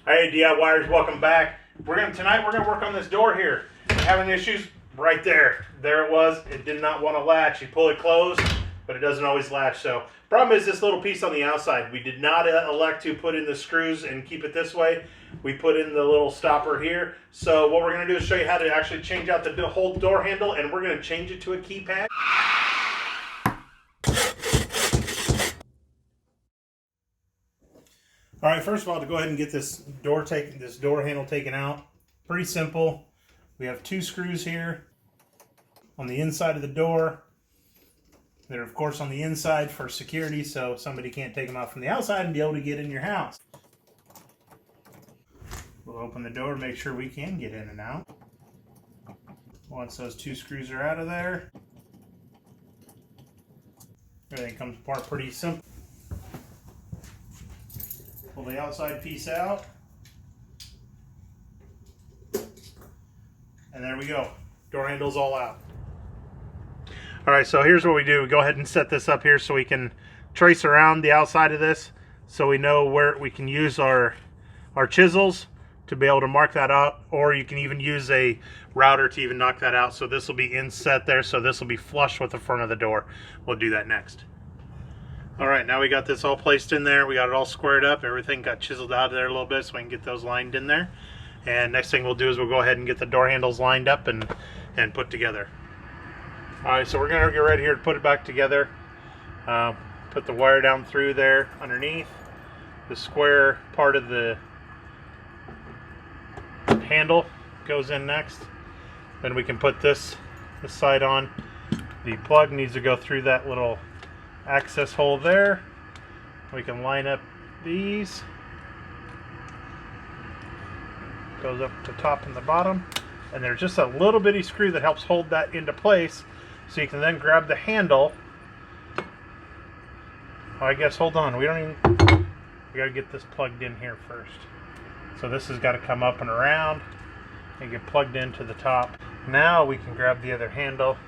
Hey DIYers, welcome back. Tonight we're gonna work on this door here. Having issues right there. There it was. It did not want to latch. You pull it closed, but it doesn't always latch. So problem is this little piece on the outside. We did not elect to put in the screws and keep it this way. We put in the little stopper here. So what we're gonna do is show you how to actually change out the whole door handle, and we're gonna change it to a keypad. All right, first of all, to go ahead and get this door handle taken out, pretty simple. We have two screws here on the inside of the door. They're of course on the inside for security, so somebody can't take them out from the outside and be able to get in your house. We'll open the door, make sure we can get in and out. Once those two screws are out of there, everything comes apart pretty simple. Pull the outside piece out. And there we go. Door handle's all out. Alright, so here's what we do. We go ahead and set this up here so we can trace around the outside of this so we know where we can use our chisels to be able to mark that out, or you can even use a router to even knock that out. So this will be inset there, so this will be flush with the front of the door. We'll do that next. Alright, now we got this all placed in there. We got it all squared up. Everything got chiseled out of there a little bit so we can get those lined in there. And next thing we'll do is we'll go ahead and get the door handles lined up and put together. Alright, so we're going to get ready here to put it back together. Put the wire down through there underneath. The square part of the handle goes in next. Then we can put this side on. The plug needs to go through that little access hole there. We can line up these. Goes up to the top and the bottom, and there's just a little bitty screw that helps hold that into place, so you can then grab the handle. Oh, I guess hold on, we gotta get this plugged in here first. So this has got to come up and around and get plugged into the top. Now we can grab the other handle.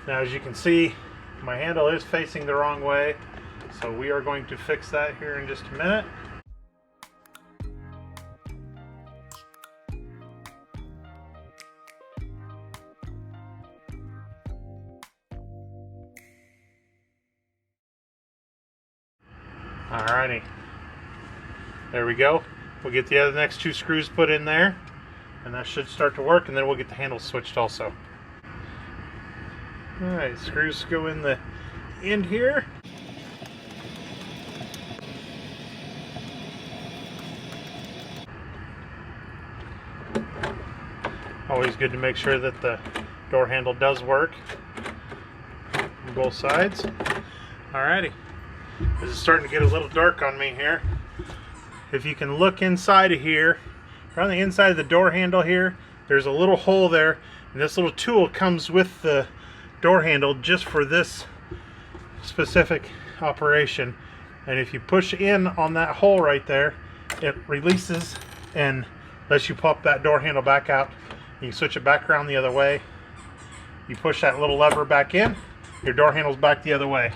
Now as you can see, my handle is facing the wrong way, so we are going to fix that here in just a minute. Alrighty, there we go. We'll get the next two screws put in there, and that should start to work, and then we'll get the handle switched also. Alright, screws go in the end here. Always good to make sure that the door handle does work on both sides. Alrighty, this is starting to get a little dark on me here. If you can look inside of here, around the inside of the door handle here, there's a little hole there, and this little tool comes with the door handle just for this specific operation. And if you push in on that hole right there, it releases and lets you pop that door handle back out. You can switch it back around the other way. You push that little lever back in, your door handle's back the other way.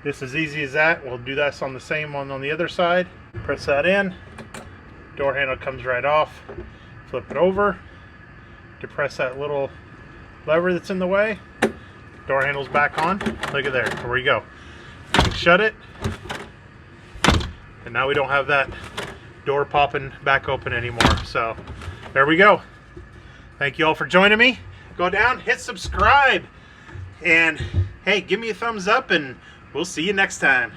This is easy as that. We'll do this on the same one on the other side. Press that in, door handle comes right off. Flip it over, depress that little lever that's in the way. Door handle's back on. Look at there. There we go. You can shut it. And now we don't have that door popping back open anymore. So there we go. Thank you all for joining me. Go down, hit subscribe. And hey, give me a thumbs up, and we'll see you next time.